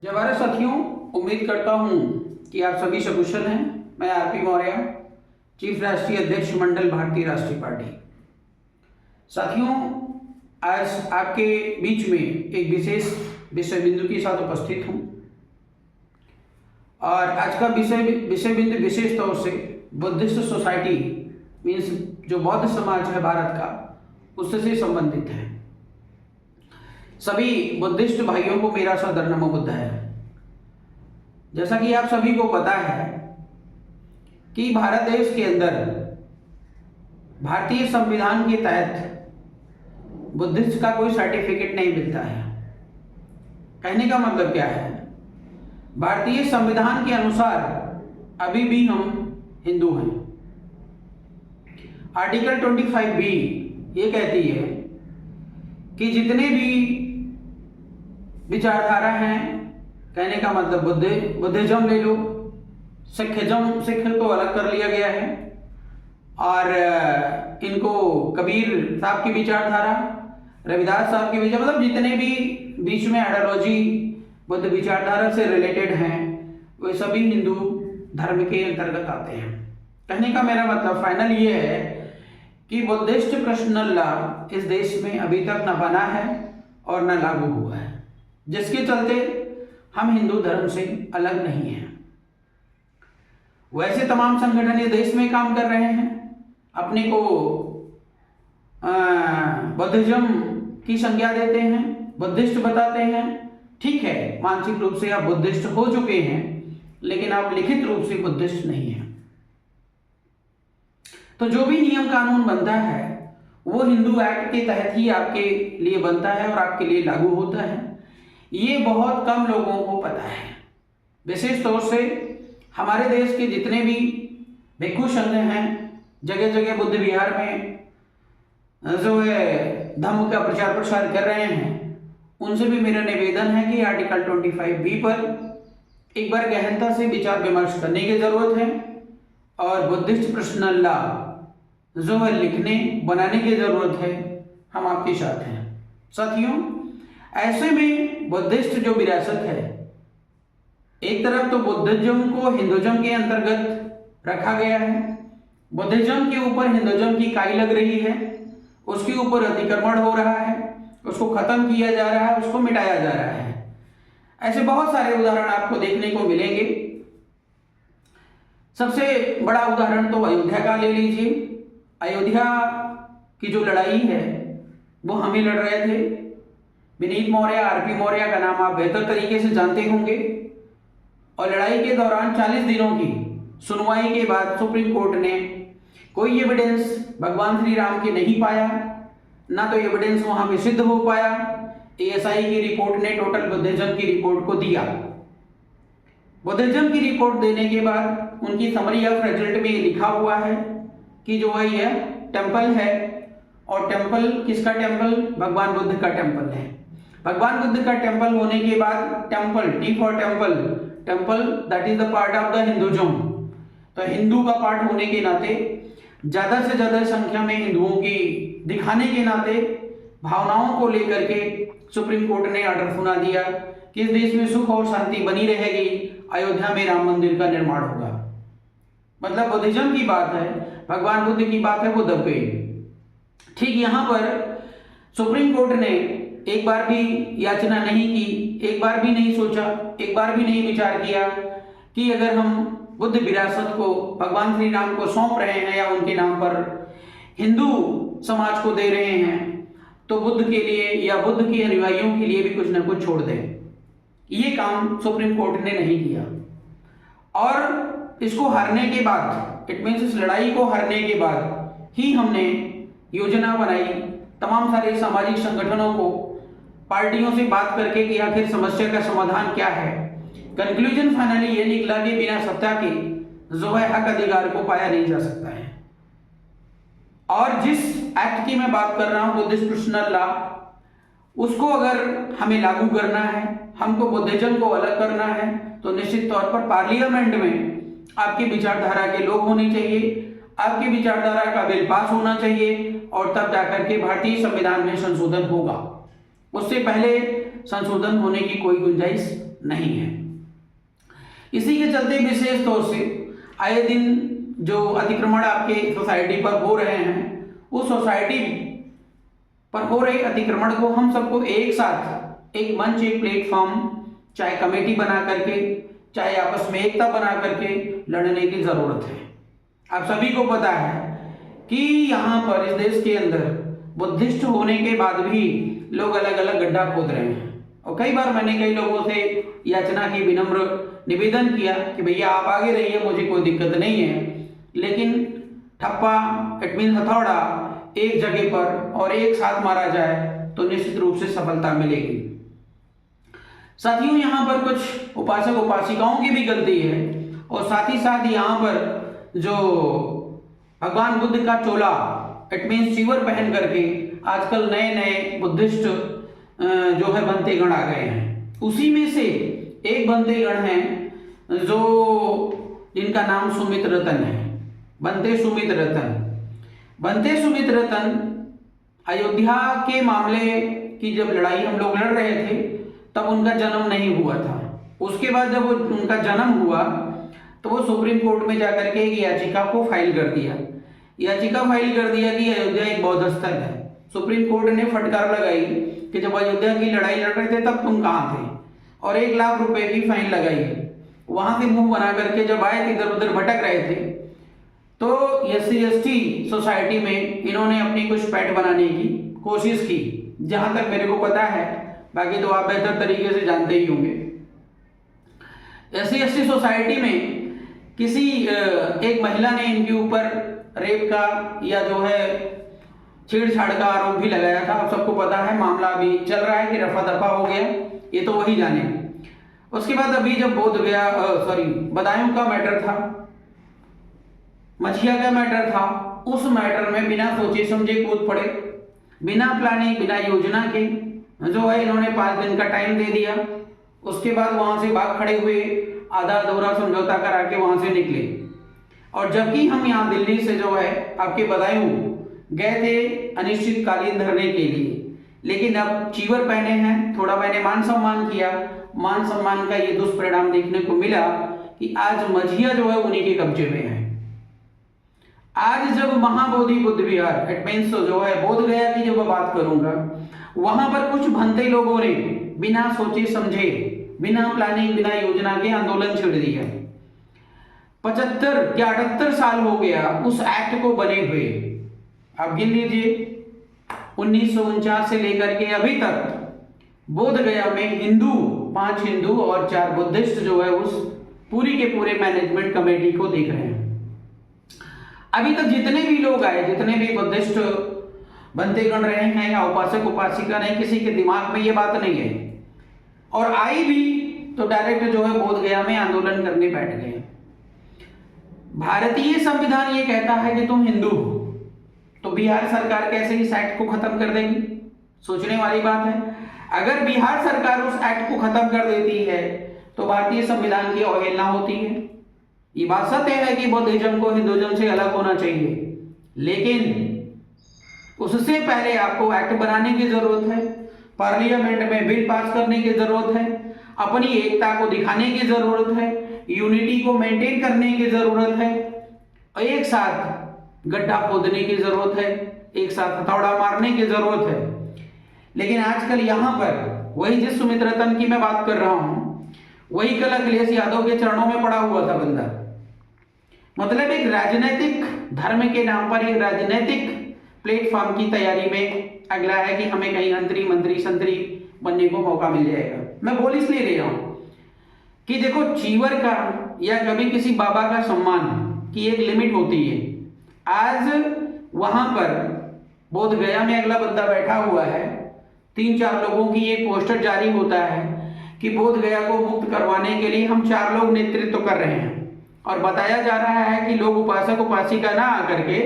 जय भारत साथियों, उम्मीद करता हूं कि आप सभी सकुशल हैं। मैं आरपी मौर्य, चीफ राष्ट्रीय अध्यक्ष मंडल भारतीय राष्ट्रीय पार्टी। साथियों, आज आपके बीच में एक विशेष विषय बिंदु के साथ उपस्थित हूं और आज का विषय बिंदु विशेष तौर से बुद्धिस्ट सोसाइटी मीन्स जो बौद्ध समाज है भारत का, उससे संबंधित है। सभी बुद्धिस्ट भाइयों को मेरा सादर नमो बुद्ध है। जैसा कि आप सभी को पता है कि भारत देश के अंदर भारतीय संविधान के तहत बुद्धिस्ट का कोई सर्टिफिकेट नहीं मिलता है। कहने का मतलब क्या है? भारतीय संविधान के अनुसार अभी भी हम हिंदू हैं। आर्टिकल 25B ये कहती है कि जितने भी विचारधारा हैं, कहने का मतलब बुद्धिज्म ले लो, सिख को अलग कर लिया गया है और इनको कबीर साहब की विचारधारा, रविदास साहब की विचार, मतलब जितने भी बीच में आइडियोलॉजी बुद्ध विचारधारा से रिलेटेड हैं वे सभी हिंदू धर्म के अंतर्गत आते हैं। कहने का मेरा मतलब फाइनल ये है कि बुद्धिस्ट पर्सनल लॉ इस देश में अभी तक न बना है और न लागू हुआ है, जिसके चलते हम हिंदू धर्म से अलग नहीं हैं। वैसे तमाम संगठन इस देश में काम कर रहे हैं, अपने को बुद्धिज्म की संज्ञा देते हैं, बुद्धिस्ट बताते हैं। ठीक है, मानसिक रूप से आप बुद्धिस्ट हो चुके हैं, लेकिन आप लिखित रूप से बुद्धिस्ट नहीं हैं। तो जो भी नियम कानून बनता है वो हिंदू एक्ट के तहत ही आपके लिए बनता है और आपके लिए लागू होता है। ये बहुत कम लोगों को पता है। विशेष तौर से हमारे देश के जितने भी भिक्षु संघ हैं, जगह जगह बुद्ध विहार में जो है धम्म का प्रचार प्रसार कर रहे हैं, उनसे भी मेरा निवेदन है कि आर्टिकल 25B पर एक बार गहनता से विचार विमर्श करने की जरूरत है और बुद्धिस्ट पर्सनल लॉ जो है लिखने बनाने की जरूरत है। हम आपके साथ हैं साथियों। ऐसे में बुद्धिस्ट जो विरासत है, एक तरफ तो बुद्धिज्म को हिंदुज्म के अंतर्गत रखा गया है, बुद्धिज्म के ऊपर हिंदुज्म की काई लग रही है, उसके ऊपर अतिक्रमण हो रहा है, उसको खत्म किया जा रहा है, उसको मिटाया जा रहा है। ऐसे बहुत सारे उदाहरण आपको देखने को मिलेंगे। सबसे बड़ा उदाहरण तो अयोध्या का ले लीजिए। अयोध्या की जो लड़ाई है वो हम ही लड़ रहे थे। विनीत मौर्य, आरपी मौर्य का नाम आप बेहतर तरीके से जानते होंगे। और लड़ाई के दौरान 40 दिनों की सुनवाई के बाद सुप्रीम कोर्ट ने कोई एविडेंस भगवान श्री राम के नहीं पाया, ना तो एविडेंस वहां पे सिद्ध हो पाया। ASI की रिपोर्ट ने टोटल बुद्धिज्म की रिपोर्ट को दिया। बुद्धिज्म की रिपोर्ट देने के बाद उनकी समरी ऑफ रिजल्ट में लिखा हुआ है कि जो है यह टेम्पल है, और टेम्पल किसका टेम्पल? भगवान बुद्ध का टेम्पल है। भगवान बुद्ध का टेम्पल होने के बाद temple, T for temple, temple that is the part of the Hinduism. तो हिंदू का पार्ट होने के नाते, ज्यादा से ज्यादा संख्या में हिंदुओं की दिखाने के नाते, भावनाओं को लेकर के सुप्रीम कोर्ट ने ऑर्डर सुना दिया कि इस देश में सुख और शांति बनी रहेगी, अयोध्या में राम मंदिर का निर्माण होगा। मतलब बुद्धिज्म की बात है, भगवान बुद्ध की बात है, वो दब गई। ठीक यहां पर सुप्रीम कोर्ट ने एक बार भी याचना नहीं की, एक बार भी नहीं सोचा, एक बार भी नहीं विचार किया कि अगर हम बुद्ध विरासत को भगवान श्री राम को सौंप रहे हैं या उनके नाम पर हिंदू समाज को दे रहे हैं, तो बुद्ध के लिए या बुद्ध के अनुयायियों के लिए भी कुछ ना कुछ छोड़ दें। ये काम सुप्रीम कोर्ट ने नहीं किया। और इसको हारने के बाद, इट मीन्स इस लड़ाई को हारने के बाद ही हमने योजना बनाई, तमाम सारे सामाजिक संगठनों को, पार्टियों से बात करके कि आखिर समस्या का समाधान क्या है। कंक्लूजन फाइनली ये निकला कि बिना सत्ता के जो है हक अधिकार को पाया नहीं जा सकता है। और जिस एक्ट की मैं बात कर रहा हूं, बुद्धिस्ट पर्सनल लॉ, उसको अगर हमें लागू करना है, हमको बुद्धिज्म को अलग करना है, तो निश्चित तौर पर पार्लियामेंट में आपकी विचारधारा के लोग होने चाहिए, आपकी विचारधारा का बिल पास होना चाहिए और तब जाकर के भारतीय संविधान में संशोधन होगा। उससे पहले संशोधन होने की कोई गुंजाइश नहीं है। इसी के चलते विशेष तौर से आए दिन जो अतिक्रमण आपके सोसाइटी पर हो रहे हैं, उस सोसाइटी पर हो रहे अतिक्रमण को हम सबको एक साथ एक मंच, एक प्लेटफॉर्म, चाहे कमेटी बना करके, चाहे आपस में एकता बना करके लड़ने की जरूरत है। आप सभी को पता है कि यहाँ पर इस देश के अंदर बुद्धिस्ट होने के बाद भी लोग अलग अलग गड्ढा खोद रहे हैं। और कई बार मैंने कई लोगों से याचना की, विनम्र निवेदन किया कि भैया आप आगे रहिए, मुझे कोई दिक्कत नहीं है, लेकिन ठप्पा इट मीन हथौड़ा एक जगह पर और एक साथ मारा जाए तो निश्चित रूप से सफलता मिलेगी। साथियों, यहाँ पर कुछ उपासक उपासिकाओं की भी गलती है और साथ ही साथ यहाँ पर जो भगवान बुद्ध का चोला इट मीन चीवर पहन करके आजकल नए नए बुद्धिस्ट जो है बनते गण आ गए हैं। उसी में से एक बनते गण हैं जो जिनका नाम सुमित रतन है, बनते सुमित रतन। बनते सुमित रतन अयोध्या के मामले की जब लड़ाई हम लोग लड़ रहे थे तब उनका जन्म नहीं हुआ था। उसके बाद जब उनका जन्म हुआ तो वो सुप्रीम कोर्ट में जाकर के एक याचिका को फाइल कर दिया। याचिका फाइल कर दिया कि अयोध्या एक बौद्ध स्थल है। सुप्रीम कोर्ट ने फटकार लगाई कि जब अयोध्या की लड़ाई लड़ रहे थे तब तुम कहाँ थे, और 1 लाख रुपए की फाइन लगाई। वहां से मुंह बना करके जब आए थे, इधर उधर भटक रहे थे, तो SC/ST सोसाइटी में इन्होंने अपनी कुछ पैठ बनाने की कोशिश की, जहां तक मेरे को पता है, बाकी तो आप बेहतर तरीके से जानते ही होंगे। SC/ST सोसाइटी में किसी एक महिला ने इनके ऊपर रेप का या जो है छेड़छाड़ का आरोप भी लगाया था। आप सबको पता है, मामला अभी चल रहा है कि रफा दफा हो गया, ये तो वही जाने। उसके बाद अभी जब बदायूं का मैटर था, मछिया का मैटर था, उस मैटर में बिना सोचे समझे कूद पड़े, बिना प्लानिंग, बिना योजना के जो है इन्होंने 5 दिन का टाइम दे दिया। उसके बाद वहां से भाग खड़े हुए, आधा अधूरा समझौता करा के वहां से निकले। और जबकि हम यहाँ दिल्ली से जो है आपके बदायूं गए थे अनिश्चितकालीन धरने के लिए, लेकिन अब चीवर पहने हैं, थोड़ा मैंने मान सम्मान किया। मान सम्मान का ये दुष्परिणाम देखने को मिला कि आज मझिया जो है उन्हीं के कब्जे में है। आज जब महाबोधि बुद्ध विहार इट मीन्स जो है बोध गया की जब मैं बात करूंगा, वहां पर कुछ भंते लोगों ने बिना सोचे समझे, बिना प्लानिंग, बिना योजना के आंदोलन छेड़ दिया। 75 या 78 साल हो गया उस एक्ट को बने हुए। आप गिन लीजिए, 1949 से लेकर के अभी तक बोध गया में 5 हिंदू और 4 बुद्धिस्ट जो है उस पूरी के पूरे मैनेजमेंट कमेटी को देख रहे हैं। अभी तक जितने भी लोग आए, जितने भी बुद्धिस्ट बनते गण रहे हैं या उपासक उपासिका, नहीं किसी के दिमाग में ये बात नहीं है, और आई भी तो डायरेक्ट जो है बोध गया में आंदोलन करने बैठ गए। भारतीय संविधान ये कहता है कि तुम हिंदू हो, तो बिहार सरकार कैसे इस एक्ट को खत्म कर देगी? सोचने वाली बात है। अगर बिहार सरकार उस एक्ट को खत्म कर देती है तो भारतीय संविधान की अवहेलना होती है। ये बात सत्य है कि बौद्धिज्म को हिंदुइज्म से अलग होना चाहिए, लेकिन उससे पहले आपको एक्ट बनाने की जरूरत है, पार्लियामेंट में बिल पास करने की जरूरत है, अपनी एकता को दिखाने की जरूरत है, यूनिटी को मेंटेन करने की जरूरत है, एक साथ गड्ढा खोदने की जरूरत है, एक साथ हथौड़ा मारने की जरूरत है। लेकिन आजकल यहाँ पर वही जिस सुमित रतन की मैं बात कर रहा हूं, वही कल अखिलेश यादव के चरणों में पड़ा हुआ था बंदा। मतलब एक राजनीतिक धर्म के नाम पर एक राजनीतिक प्लेटफॉर्म की तैयारी में अगला है कि हमें कहीं मंत्री संतरी बनने को मौका मिल जाएगा। मैं बोल इसलिए रही हूं कि देखो, चीवर का या कभी किसी बाबा का सम्मान की एक लिमिट होती है। आज वहां पर बोध गया में अगला बंदा बैठा हुआ है, 3-4 लोगों की एक पोस्टर जारी होता है कि बोध गया को मुक्त करवाने के लिए हम 4 लोग नेतृत्व कर रहे हैं, और बताया जा रहा है कि लोग उपासक उपासिका ना आकर के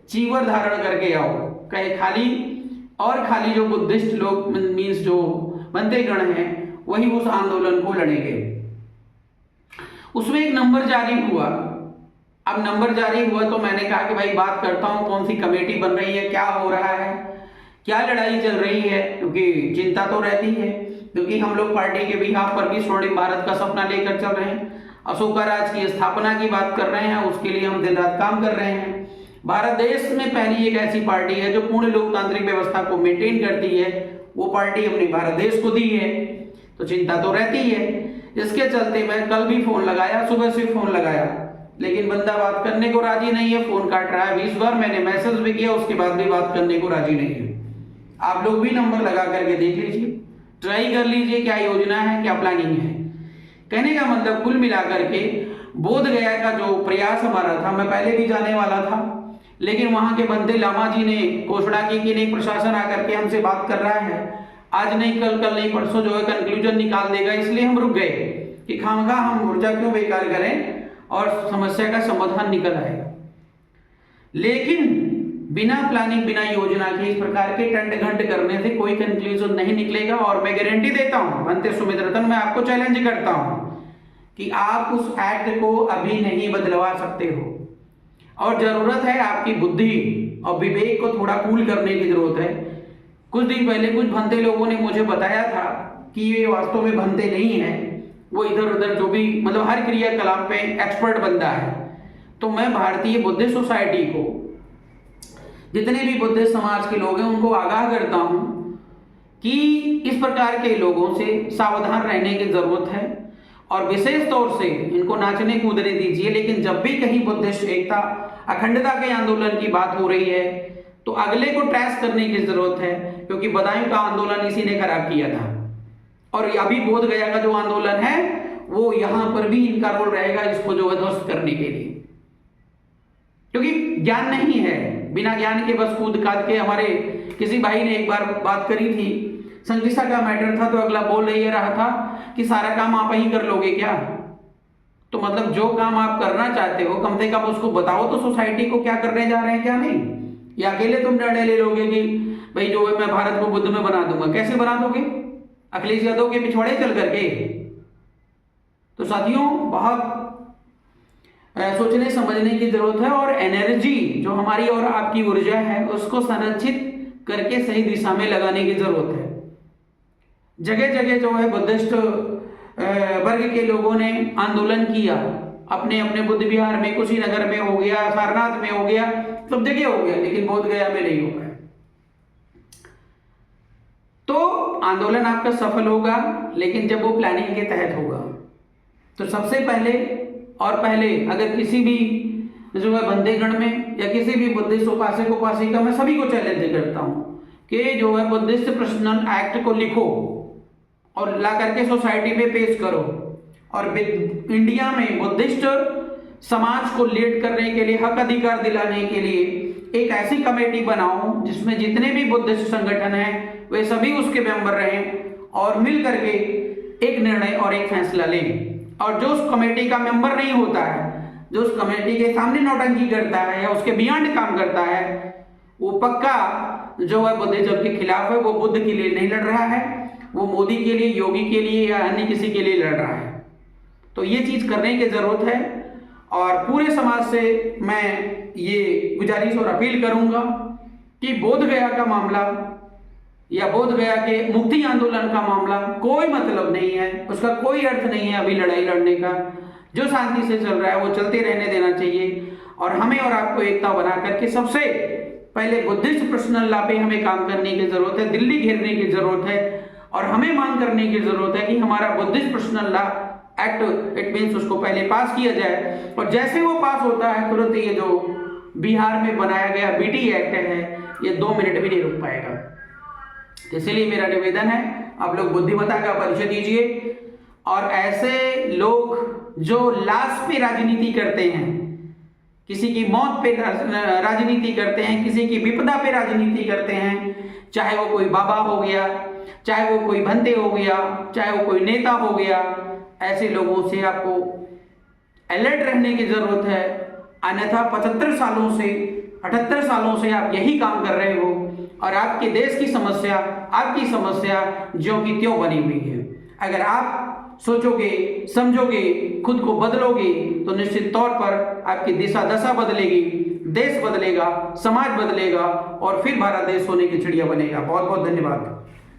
चीवर धारण करके आओ, कहे खाली जो बुद्धिस्ट लोग मीन्स जो बनते गण हैं वही उस आंदोलन को लड़ेंगे। उसमें एक नंबर जारी हुआ। अब नंबर जारी हुआ तो मैंने कहा कि भाई बात करता हूं, कौन सी कमेटी बन रही है, क्या हो रहा है, क्या लड़ाई चल रही है, क्योंकि चिंता तो रहती है क्योंकि हम लोग पार्टी के बिहाफ पर भी स्वर्णिम भारत का सपना लेकर चल रहे हैं। अशोका राज की स्थापना की बात कर रहे हैं, उसके लिए हम दिन रात काम कर रहे हैं। भारत देश में पहली एक ऐसी पार्टी है जो पूर्ण लोकतांत्रिक व्यवस्था को मेंटेन करती है, वो पार्टी अपने भारत देश को दी है, तो चिंता तो रहती है। इसके चलते मैं कल भी फोन लगाया, सुबह से फोन लगाया, लेकिन बंदा बात करने को राजी नहीं है, फोन काट रहा है 20 बार। मैंने मैसेज भी किया, उसके बाद भी बात करने को राजी नहीं है। आप लोग भी नंबर लगा करके देख लीजिए, ट्राई कर लीजिए क्या योजना है, क्या प्लानिंग है। कहने का मतलब कुल मिलाकर के बोध गया का जो प्रयास हमारा था, मैं पहले भी जाने वाला था, लेकिन वहां के बंदे लामा जी ने घोषणा की कि नहीं, प्रशासन आकर के हमसे बात कर रहा है, आज नहीं कल, कल नहीं परसों जो है कंक्लूजन निकाल देगा, इसलिए हम रुक गए कि खामखा हम ऊर्जा क्यों बेकार करें और समस्या का समाधान निकल आएगा। लेकिन बिना प्लानिंग, बिना योजना के इस प्रकार के टंट घंट करने से कोई कंक्लूजन नहीं निकलेगा। और मैं गारंटी देता हूं, बनते सुमित्रतन, मैं आपको चैलेंज करता हूं कि आप उस एक्ट को अभी नहीं बदलवा सकते हो, और जरूरत है आपकी बुद्धि और विवेक को थोड़ा कूल करने की जरूरत है। कुछ दिन पहले कुछ भंते लोगों ने मुझे बताया था कि ये वास्तव में भंते नहीं है, वो इधर उधर जो भी मतलब हर क्रियाकलाप पे एक्सपर्ट बंदा है। तो मैं भारतीय बुद्धिस्ट सोसाइटी को, जितने भी बुद्धिस्ट समाज के लोग हैं, उनको आगाह करता हूं कि इस प्रकार के लोगों से सावधान रहने की जरूरत है, और विशेष तौर से इनको नाचने कूदने दीजिए। लेकिन जब भी कहीं बुद्धिस्ट एकता, अखंडता के आंदोलन की बात हो रही है, तो अगले को ट्रेस करने की जरूरत है, क्योंकि बदायूं का आंदोलन इसी ने खराब किया था, और अभी बोध गया का जो आंदोलन है वो यहां पर भी इनका रोल रहेगा, इसको जो है ध्वस्त करने के लिए। क्योंकि ज्ञान नहीं है, बिना ज्ञान के बस कूद काद के। हमारे किसी भाई ने एक बार बात करी थी, संगीता का मैटर था, तो अगला बोल ये रहा था कि सारा काम आप ही कर लोगे क्या। तो मतलब जो काम आप करना चाहते हो कम से कम उसको बताओ तो सोसाइटी को क्या करने जा रहे हैं क्या नहीं। या अकेले तुम निर्णय ले लोगे कि भाई जो है मैं भारत को बुद्ध में बना दूंगा। कैसे बना दोगे? अखिलेश यादव के पिछवाड़े चल करके। तो साथियों, बहुत सोचने समझने की जरूरत है, और एनर्जी जो हमारी और आपकी ऊर्जा है उसको संरक्षित करके सही दिशा में लगाने की जरूरत है। जगह जगह जो है बुद्धिस्ट वर्ग के लोगों ने आंदोलन किया, अपने अपने बुद्ध विहार में, कुशीनगर में हो गया, सारनाथ में हो गया, सब जगह हो गया, लेकिन बोध गया में नहीं हो पाया। तो आंदोलन आपका सफल होगा, लेकिन जब वो प्लानिंग के तहत होगा। तो सबसे पहले अगर किसी भी जो है बंदेगण में या किसी भी बुद्धिस्ट उपासक उपासिका, मैं सभी को चैलेंज करता हूं कि जो है बुद्धिस्ट पर्सनल एक्ट को लिखो और ला करके सोसाइटी में पेश करो, और इंडिया में बुद्धिस्ट समाज को लीड करने के लिए, हक अधिकार दिलाने के लिए एक ऐसी कमेटी बनाओ जिसमें जितने भी बुद्धिस्ट संगठन हैं वे सभी उसके मेंबर रहें, और मिल करके एक निर्णय और एक फैसला लें। और जो उस कमेटी का मेंबर नहीं होता है, जो उस कमेटी के सामने नौटंकी करता है या उसके बियॉन्ड काम करता है, वो पक्का जो है बुद्धिज्म के खिलाफ है। वो बुद्ध के लिए नहीं लड़ रहा है, वो मोदी के लिए, योगी के लिए या अन्य किसी के लिए लड़ रहा है। तो ये चीज करने की जरूरत है, और पूरे समाज से मैं ये गुजारिश और अपील करूंगा कि बोध गया का मामला या बोध गया के मुक्ति आंदोलन का मामला कोई मतलब नहीं है, उसका कोई अर्थ नहीं है अभी लड़ाई लड़ने का। जो शांति से चल रहा है वो चलते रहने देना चाहिए, और हमें और आपको एकता बना करके सबसे पहले बुद्धिस्ट पर्सनल लॉ पे हमें काम करने की जरूरत है, दिल्ली घेरने की जरूरत है, और हमें मांग करने की जरूरत है कि हमारा Buddhist personal law act, it means उसको पहले पास किया जाए। और जैसे वो पास होता है तुरंत ये जो बिहार में बनाया गया बीटी एक्ट है, ये 2 मिनट भी नहीं रुक पाएगा। इसलिए मेरा निवेदन है, आप लोग बुद्धिमत्ता का परिचय दीजिए, और ऐसे लोग जो लाश पे राजनीति करते हैं, किसी की मौत पे राजनीति करते हैं, किसी की विपदा पे राजनीति करते हैं, चाहे वो कोई बाबा हो गया, चाहे वो कोई भंते हो गया, चाहे वो कोई नेता हो गया, ऐसे लोगों से आपको अलर्ट रहने की जरूरत है। अन्यथा 75 सालों से 78 सालों से आप यही काम कर रहे हो, और आपके देश की समस्या, आपकी समस्या ज्यों की त्यों बनी हुई है। अगर आप सोचोगे, समझोगे, खुद को बदलोगे, तो निश्चित तौर पर आपकी दिशा दशा बदलेगी, देश बदलेगा, समाज बदलेगा, और फिर भारत देश सोने की चिड़िया बनेगा। बहुत बहुत धन्यवाद।